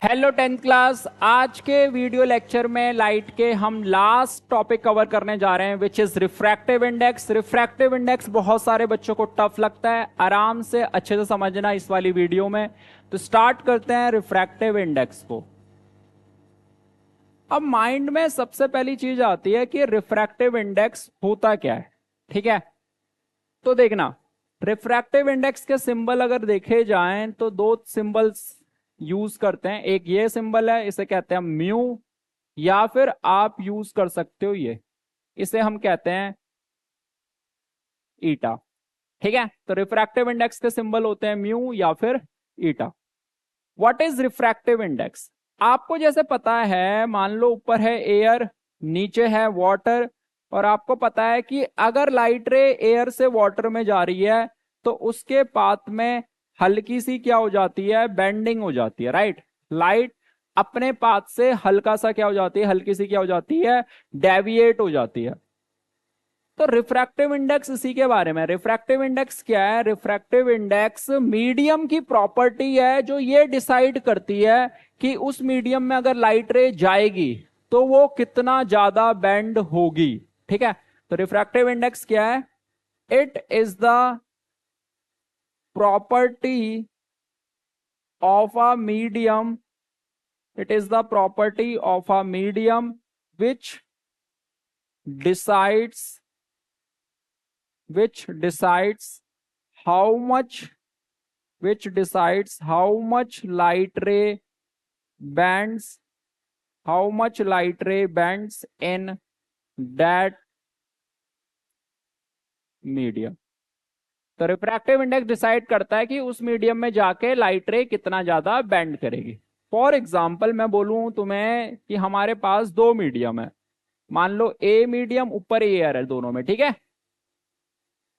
Hello tenth class. आज के video lecture में लाइट के हम लास्ट टॉपिक कवर करने जा रहे हैं which is refractive index. Refractive index बहुत सारे बच्चों को टफ लगता है, आराम से अच्छे से समझना इस वाली वीडियो में। तो स्टार्ट करते हैं रिफ्रैक्टिव इंडेक्स को। अब माइंड में सबसे पहली चीज आती है कि रिफ्रैक्टिव इंडेक्स होता क्या है। ठीक है, तो देखना, रिफ्रैक्टिव इंडेक्स के सिंबल अगर देखे जाएं तो दो सिंबल्स यूज करते हैं। एक ये सिंबल है, इसे कहते हैं म्यू, या फिर आप यूज कर सकते हो ये, इसे हम कहते हैं ईटा। ठीक है, तो रिफ्रैक्टिव इंडेक्स के सिंबल होते हैं म्यू या फिर eta. What is refractive index? आपको जैसे पता है, मान लो ऊपर है एयर, नीचे है वाटर, और आपको पता है कि अगर लाइट रे एयर से वाटर में जा रही है तो उसके पाथ में हल्की सी क्या हो जाती है, बेंडिंग हो जाती है, राइट। लाइट अपने पाथ से हल्का सा क्या हो जाती है, हल्की सी क्या हो जाती है, डेविएट हो जाती है। तो रिफ्रैक्टिव इंडेक्स इसी के बारे में। रिफ्रैक्टिव इंडेक्स क्या है? रिफ्रैक्टिव इंडेक्स मीडियम की प्रॉपर्टी है जो ये डिसाइड करती है कि उस मीडियम में अगर लाइट रे जाएगी तो वो कितना ज्यादा बेंड होगी। ठीक है, तो रिफ्रैक्टिव इंडेक्स क्या है? It is the property of a medium, it is the property of a medium which decides which decides how much which decides how much light ray bends, how much light ray bends in that medium. तो refractive index decide करता है कि उस medium में जाके light रे कितना ज्यादा बेंड करेगी। फॉर एग्जाम्पल मैं बोलूं तुम्हें कि हमारे पास दो मीडियम है, मान लो ए मीडियम, ऊपर एयर है दोनों में, ठीक है,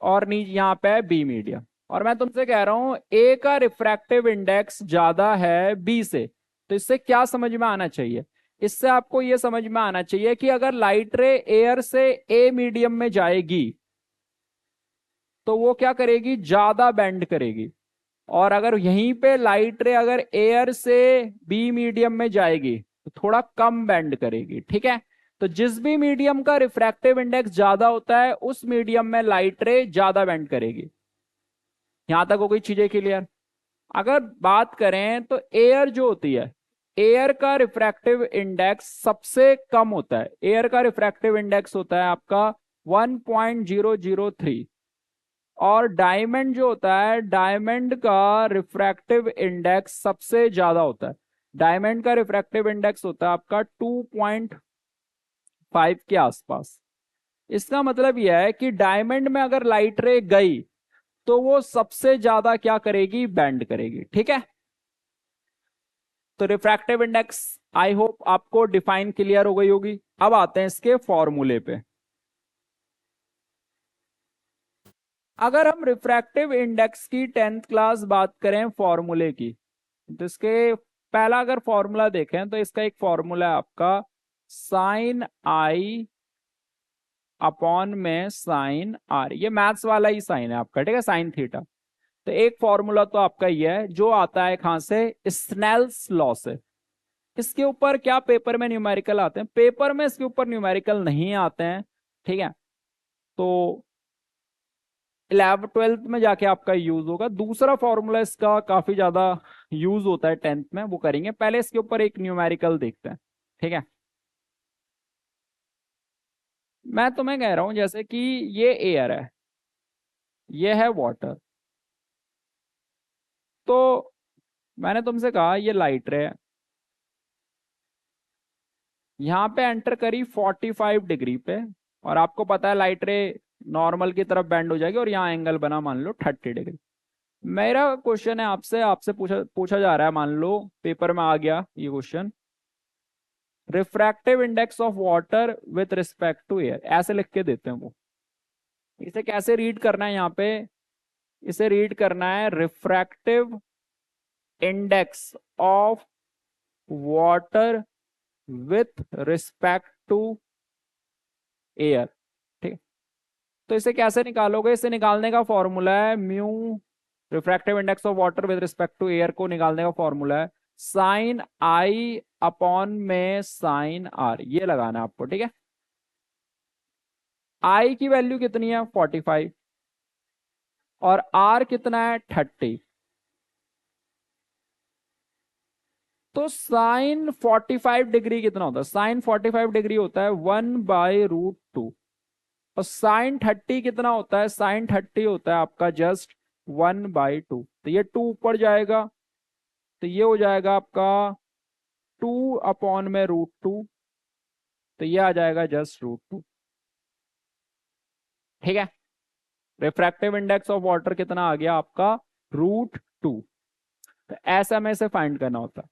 और नीचे यहाँ पे बी मीडियम, और मैं तुमसे कह रहा हूं ए का रिफ्रैक्टिव इंडेक्स ज्यादा है बी से। तो इससे क्या समझ में आना चाहिए? इससे आपको यह समझ में आना चाहिए कि अगर लाइट रे एयर से ए मीडियम में जाएगी तो वो क्या करेगी, ज्यादा बेंड करेगी। और अगर यहीं पे लाइट रे अगर एयर से बी मीडियम में जाएगी तो थोड़ा कम बेंड करेगी। ठीक है, तो जिस भी मीडियम का रिफ्रैक्टिव इंडेक्स ज्यादा होता है उस मीडियम में लाइट रे ज्यादा बेंड करेगी। यहां तक हो गई चीजें क्लियर? अगर बात करें तो एयर जो होती है, एयर का रिफ्रैक्टिव इंडेक्स सबसे कम होता है। एयर का रिफ्रैक्टिव इंडेक्स होता है आपका 1.003। और डायमंड जो होता है, डायमंड का रिफ्रैक्टिव इंडेक्स सबसे ज्यादा होता है। डायमंड का रिफ्रैक्टिव इंडेक्स होता है आपका 2.5 के आसपास। इसका मतलब यह है कि डायमंड में अगर लाइट रे गई तो वो सबसे ज्यादा क्या करेगी, बेंड करेगी। ठीक है, तो रिफ्रैक्टिव इंडेक्स आई होप आपको डिफाइन क्लियर हो गई होगी। अब आते हैं इसके फॉर्मूले पे। अगर हम रिफ्रैक्टिव इंडेक्स की 10th क्लास बात करें फॉर्मूले की, तो इसके पहला अगर फॉर्मूला देखें तो इसका एक फॉर्मूला है आपका साइन आई अपॉन में साइन आर। ये मैथ्स वाला ही साइन है आपका, ठीक है, साइन थीटा। तो एक फॉर्मूला तो आपका ये है जो आता है कहां से, स्नेल्स लॉ से। इसके ऊपर क्या पेपर में न्यूमेरिकल आते हैं? पेपर में इसके ऊपर न्यूमेरिकल नहीं आते हैं। ठीक है, तो 11th 12th में जाके आपका यूज होगा। दूसरा फॉर्मूला इसका काफी ज्यादा यूज होता है 10th में, वो करेंगे। पहले इसके ऊपर एक न्यूमेरिकल देखते हैं। ठीक है, मैं तुम्हें कह रहा हूं जैसे कि ये एयर है, ये है वाटर। तो मैंने तुमसे कहा ये लाइट रे है, यहाँ पे एंटर करी 45 डिग्री पे, और आपको पता है लाइट रे नॉर्मल की तरफ बेंड हो जाएगी, और यहाँ एंगल बना मान लो 30 डिग्री। मेरा क्वेश्चन है आपसे, आपसे पूछा पूछा जा रहा है, मान लो पेपर में आ गया ये question, refractive index of water with respect to air, ऐसे लिख के देते हैं वो। इसे कैसे रीड करना है यहाँ पे? इसे रीड करना है refractive index of water with respect to air. ठीक, तो इसे कैसे निकालोगे? इसे निकालने का फॉर्मूला है mu, refractive index of water with respect to air को निकालने का फॉर्मूला है साइन आई अपॉन में साइन आर, ये लगाना है आपको, ठीक है। आई की वैल्यू कितनी है 45 और आर कितना है 30। तो साइन 45 डिग्री कितना होता है, साइन 45 डिग्री होता है 1/√2। और साइन 30 कितना होता है, साइन 30 होता है आपका जस्ट 1/2। तो ये 2 ऊपर जाएगा, तो ये हो जाएगा आपका 2/√2। तो ये आ जाएगा जस्ट √2, ठीक है। रिफ्रैक्टिव इंडेक्स ऑफ वाटर कितना आ गया आपका, √2। तो ऐसा में से फाइंड करना होता है।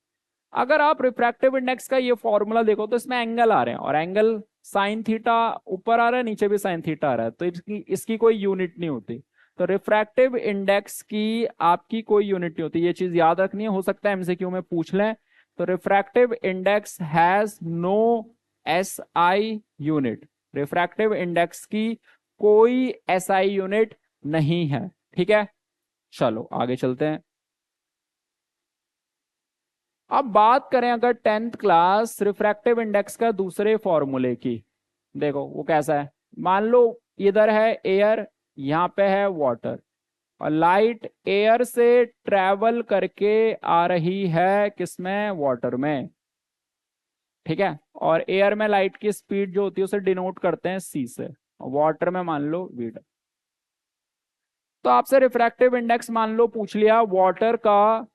अगर आप रिफ्रैक्टिव इंडेक्स का ये फॉर्मूला देखो तो इसमें एंगल आ रहे हैं, और एंगल साइन थीटा ऊपर आ रहा है, नीचे भी साइन थीटा आ रहा है, तो इसकी कोई यूनिट नहीं होती। तो रिफ्रैक्टिव इंडेक्स की आपकी कोई यूनिट नहीं होती, ये चीज याद रखनी है, हो सकता है एमसीक्यू में पूछ लें। तो refractive index has no SI unit, refractive index की कोई एसआई यूनिट नहीं है, ठीक है। चलो आगे चलते हैं। अब बात करें अगर 10th क्लास रिफ्रैक्टिव इंडेक्स का दूसरे फॉर्मूले की, देखो वो कैसा है। मान लो इधर है एयर, यहाँ पे है वाटर, और लाइट एयर से ट्रेवल करके आ रही है किसमें, वाटर में, ठीक है। और एयर में लाइट की स्पीड जो होती है उसे डिनोट करते हैं सी से, वाटर में मान लो वी। तो आपसे रिफ्रैक्टिव इंडेक्स मान लो पूछ लिया वाटर का,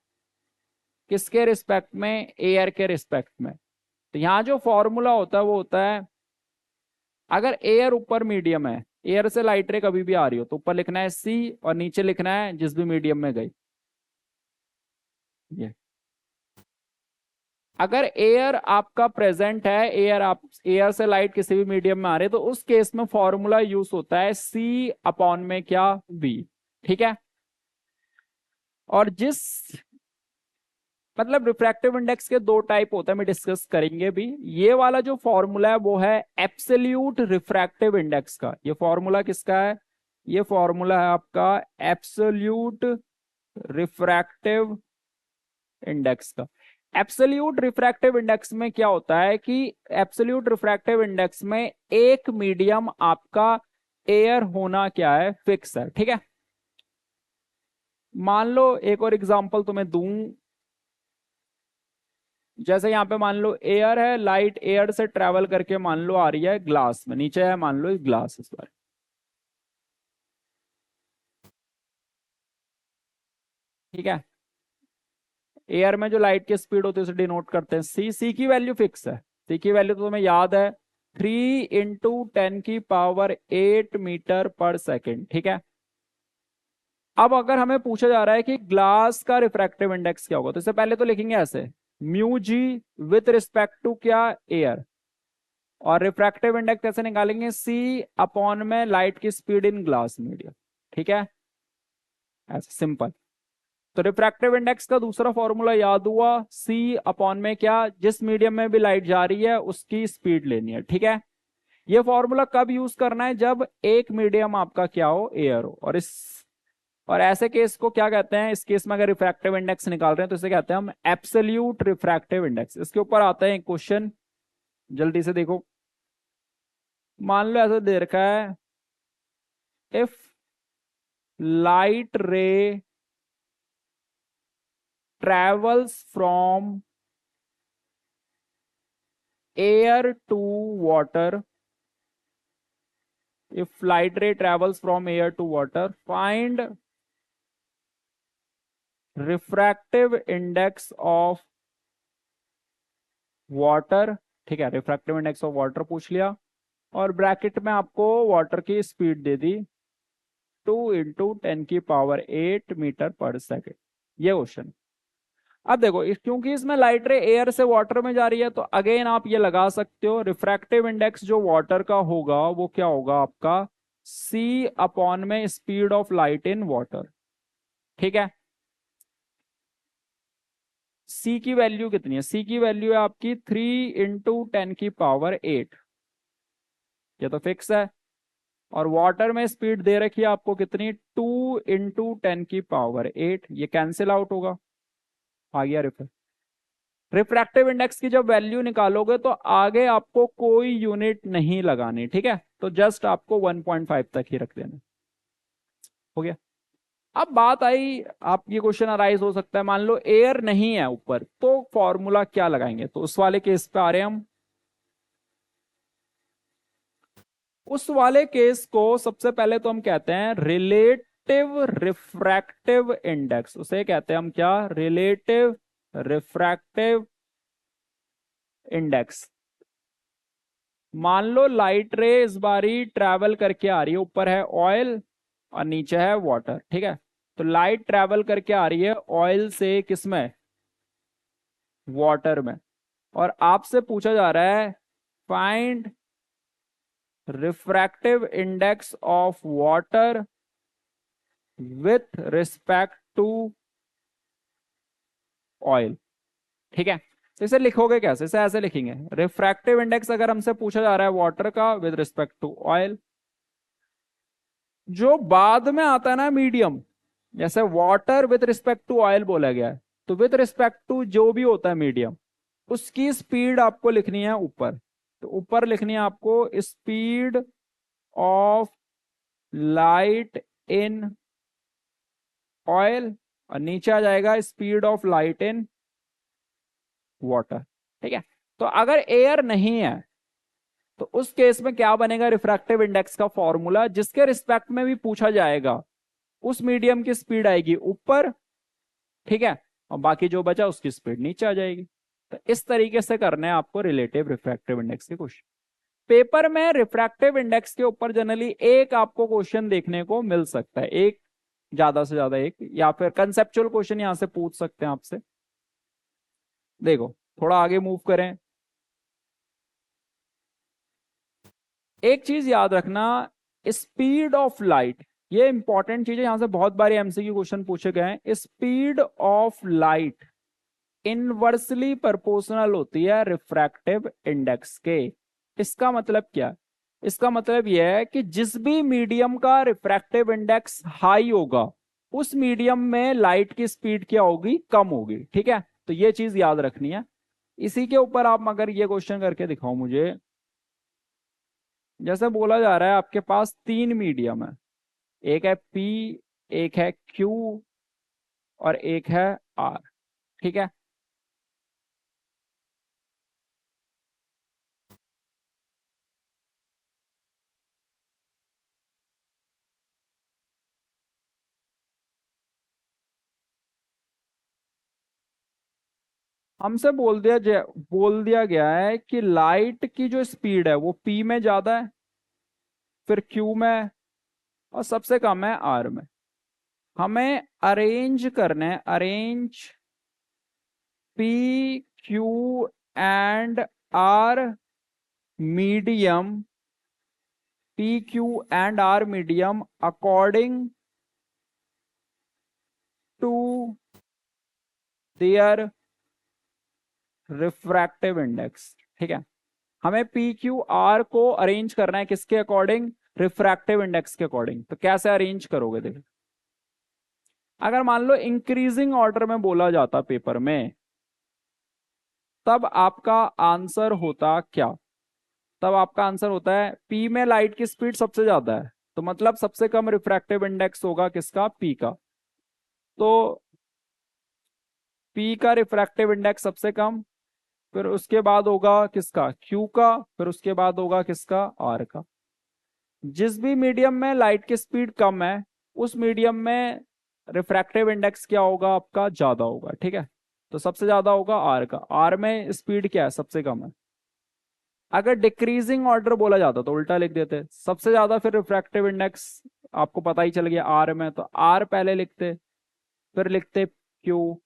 किसके रिस्पेक्ट में, एयर के रिस्पेक्ट में। तो यहाँ जो फॉर्मूला होता है वो होता है, अगर एयर ऊपर मीडियम है, एयर से लाइट रे कभी भी आ रही हो तो ऊपर लिखना है सी और नीचे लिखना है जिस भी मीडियम में गई, ये। अगर एयर आपका प्रेजेंट है, एयर से लाइट किसी भी मीडियम में आ रही है, तो उस केस में फॉर्मूला यूज होता है सी अपॉन में क्या, वी, ठीक है। और जिस, मतलब रिफ्रैक्टिव इंडेक्स के दो टाइप होते हैं, मैं डिस्कस करेंगे भी। ये वाला जो फॉर्मूला है वो है एब्सोल्यूट रिफ्रैक्टिव इंडेक्स का। ये फॉर्मूला किसका है, ये फॉर्मूला है आपका एब्सोल्यूट रिफ्रैक्टिव इंडेक्स का। एब्सोल्यूट रिफ्रैक्टिव इंडेक्स में क्या होता है कि एब्सोल्यूट रिफ्रैक्टिव इंडेक्स में एक मीडियम आपका एयर होना क्या है, फिक्स है, ठीक है। मान लो एक और एग्जांपल तुम्हें दूं, जैसे यहाँ पे मान लो एयर है, लाइट एयर से ट्रेवल करके मान लो आ रही है ग्लास में, नीचे है मान लो ग्लास इस बार, ठीक है। एयर में जो लाइट की स्पीड होती है उसे डिनोट करते हैं सी, सी की वैल्यू फिक्स है। सी की वैल्यू तो तुम्हें याद है 3 × 10⁻⁸मीटर पर सेकेंड, ठीक है। अब अगर हमें पूछा जा रहा है कि ग्लास का रिफ्रैक्टिव इंडेक्स क्या होगा, तो इससे पहले तो लिखेंगे ऐसे, mu g with respect to क्या, एयर। और रिफ्रैक्टिव इंडेक्स कैसे निकालेंगे, सी अपॉन में लाइट की स्पीड इन ग्लास मीडियम, ठीक है, ऐसे सिंपल। तो रिफ्रैक्टिव इंडेक्स का दूसरा फॉर्मूला याद हुआ, सी अपॉन में क्या, जिस मीडियम में भी लाइट जा रही है उसकी स्पीड लेनी है, ठीक है। ये फॉर्मूला कब यूज करना है, जब एक मीडियम आपका क्या हो, एयर हो। और ऐसे केस को क्या कहते हैं, इस केस में अगर रिफ्रैक्टिव इंडेक्स निकाल रहे हैं तो इसे कहते हैं हम एब्सोल्यूट रिफ्रैक्टिव इंडेक्स। इसके ऊपर आता है क्वेश्चन, जल्दी से देखो। मान लो ऐसा दे रखा है, इफ लाइट रे travels from air to water, if light ray travels from air to water, find refractive index of water, ठीक है। रिफ्रैक्टिव इंडेक्स ऑफ वाटर पूछ लिया, और ब्रैकेट में आपको वाटर की स्पीड दे दी 2 × 10⁸मीटर पर सेकेंड, ये क्वेश्चन। अब देखो क्योंकि इसमें लाइट रे एयर से वाटर में जा रही है, तो अगेन आप ये लगा सकते हो, रिफ्रैक्टिव इंडेक्स जो वाटर का होगा वो क्या होगा आपका, सी अपॉन में speed of light in water, ठीक है। सी की वैल्यू कितनी है, सी की वैल्यू है आपकी 3 × 10⁸ ये तो फिक्स है। और वाटर में स्पीड दे रखी है आपको कितनी, 2 × 10⁸, ये कैंसिल आउट होगा, आ गया रिफर। रिफ्रैक्टिव इंडेक्स की जब वैल्यू निकालोगे तो आगे आपको कोई यूनिट नहीं लगानी, ठीक है, तो जस्ट आपको 1.5 तक ही रख देना। हो गया। अब बात आई, आप ये क्वेश्चन अराइज हो सकता है, मान लो एयर नहीं है ऊपर, तो फॉर्मूला क्या लगाएंगे, तो उस वाले केस पे आ रहे हैं हम। उस वाले केस को सबसे पहले तो हम कहते हैं रिलेटिव रिफ्रैक्टिव इंडेक्स, उसे कहते हैं हम क्या, रिलेटिव रिफ्रैक्टिव इंडेक्स। मान लो लाइट रे इस बारी ट्रैवल करके आ रही है, ऊपर है ऑयल और नीचे है वाटर, ठीक है, तो लाइट ट्रैवल करके आ रही है ऑयल से किसमें, वाटर में, और आपसे पूछा जा रहा है find refractive index of water with respect to oil, ठीक है। तो इसे लिखोगे कैसे, इसे ऐसे लिखेंगे, रिफ्रैक्टिव इंडेक्स अगर हमसे पूछा जा रहा है वाटर का विद रिस्पेक्ट टू ऑयल, जो बाद में आता है ना मीडियम, जैसे water with respect to oil बोला गया है, तो विथ रिस्पेक्ट टू जो भी होता है मीडियम, उसकी स्पीड आपको लिखनी है ऊपर, तो ऊपर लिखनी है आपको speed of light in oil, और नीचे आ जाएगा speed of light in water, ठीक है। तो अगर एयर नहीं है तो उस केस में क्या बनेगा, रिफ्रैक्टिव इंडेक्स का फॉर्मूला जिसके रिस्पेक्ट में भी पूछा जाएगा उस मीडियम की स्पीड आएगी ऊपर, ठीक है, और बाकी जो बचा उसकी स्पीड नीचे आ जाएगी। तो इस तरीके से करना है आपको रिलेटिव रिफ्रैक्टिव इंडेक्स के क्वेश्चन। पेपर में रिफ्रैक्टिव इंडेक्स के ऊपर जनरली एक आपको क्वेश्चन देखने को मिल सकता है, एक, ज्यादा से ज्यादा एक, या फिर कंसेप्चुअल क्वेश्चन यहां से पूछ सकते हैं आपसे। देखो थोड़ा आगे मूव करें, एक चीज याद रखना, स्पीड ऑफ लाइट, ये इंपॉर्टेंट चीज है, यहां से बहुत बार एमसीक्यू क्वेश्चन पूछे गए हैं। Speed of light inversely proportional होती है रिफ्रैक्टिव इंडेक्स के। इसका मतलब क्या, इसका मतलब यह है कि जिस भी मीडियम का रिफ्रैक्टिव इंडेक्स हाई होगा उस मीडियम में लाइट की स्पीड क्या होगी, कम होगी, ठीक है, तो ये चीज याद रखनी है। इसी के ऊपर आप अगर ये क्वेश्चन करके दिखाओ मुझे, जैसे बोला जा रहा है आपके पास तीन मीडियम है, एक है पी, एक है क्यू, और एक है आर, ठीक है। हमसे बोल दिया गया है कि लाइट की जो स्पीड है वो पी में ज्यादा है, फिर क्यू में, और सबसे कम है आर में। हमें अरेंज करना है, arrange P Q and R medium, P Q and R medium according to their refractive index, ठीक है। हमें पी क्यू आर को अरेंज करना है किसके अकॉर्डिंग, रिफ्रैक्टिव इंडेक्स के अकॉर्डिंग। तो कैसे अरेंज करोगे, देखो, अगर मान लो इंक्रीजिंग ऑर्डर में बोला जाता पेपर में, तब आपका आंसर होता क्या, तब आपका आंसर होता है पी में लाइट की स्पीड सबसे ज्यादा है, तो मतलब सबसे कम रिफ्रैक्टिव इंडेक्स होगा किसका, पी का। तो पी का रिफ्रैक्टिव इंडेक्स सबसे कम, फिर उसके बाद होगा किसका, क्यू का, फिर उसके बाद होगा किसका, आर का। जिस भी मीडियम में लाइट की स्पीड कम है उस मीडियम में रिफ्रैक्टिव इंडेक्स क्या होगा, आपका ज्यादा होगा, ठीक है। तो सबसे ज्यादा होगा आर का, आर में स्पीड क्या है, सबसे कम है। अगर डिक्रीजिंग ऑर्डर बोला जाता तो उल्टा लिख देते, सबसे ज्यादा फिर रिफ्रैक्टिव इंडेक्स आपको पता ही चल गया आर में, तो आर पहले लिखते, फिर लिखते क्यू,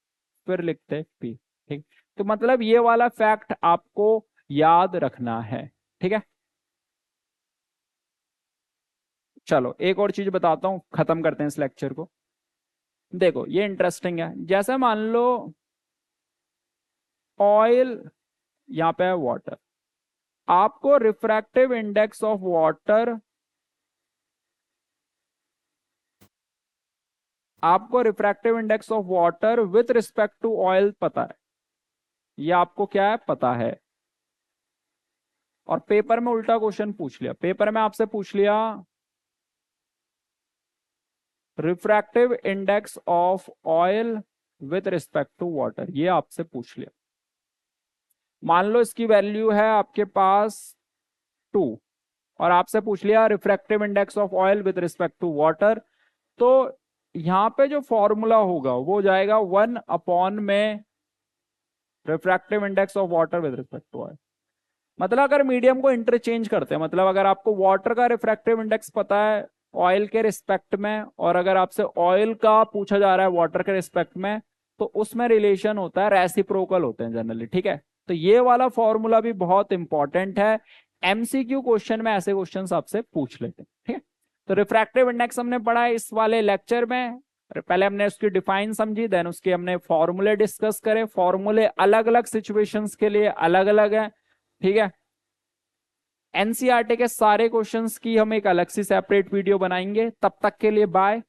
फिर लिखते पी, ठीक। तो मतलब ये वाला फैक्ट आपको याद रखना है, ठीक है। चलो एक और चीज बताता हूं, खत्म करते हैं इस लेक्चर को। देखो ये इंटरेस्टिंग है, जैसे मान लो ऑयल, यहाँ पे है वाटर, आपको रिफ्रैक्टिव इंडेक्स ऑफ वाटर, आपको refractive index of water with respect to oil पता है, ये आपको क्या है पता है। और पेपर में उल्टा क्वेश्चन पूछ लिया, पेपर में आपसे पूछ लिया refractive index of oil with respect to water, ये आपसे पूछ लिया। मान लो इसकी वैल्यू है आपके पास 2 और आपसे पूछ लिया refractive index of oil with respect to water, तो यहां पे जो फॉर्मूला होगा वो जाएगा 1 में refractive index of water with respect to oil. मतलब अगर मीडियम को इंटरचेंज करते हैं, मतलब अगर आपको वाटर का रिफ्रैक्टिव इंडेक्स पता है ऑयल के रिस्पेक्ट में, और अगर आपसे ऑयल का पूछा जा रहा है वाटर के रिस्पेक्ट में, तो उसमें रिलेशन होता है, रेसिप्रोकल होते हैं जनरली, ठीक है। तो ये वाला फॉर्मूला भी बहुत इंपॉर्टेंट है, एमसीक्यू क्वेश्चन में ऐसे क्वेश्चन आपसे पूछ लेते हैं, ठीक है। तो रिफ्रैक्टिव इंडेक्स हमने पढ़ा है इस वाले लेक्चर में। पहले हमने उसकी डिफाइन समझी, देन उसके हमने फॉर्मूले डिस्कस करे, फॉर्मूले अलग अलग सिचुएशंस के लिए अलग अलग है, ठीक है। एनसीईआरटी के सारे क्वेश्चंस की हम एक अलग सी सेपरेट वीडियो बनाएंगे, तब तक के लिए बाय।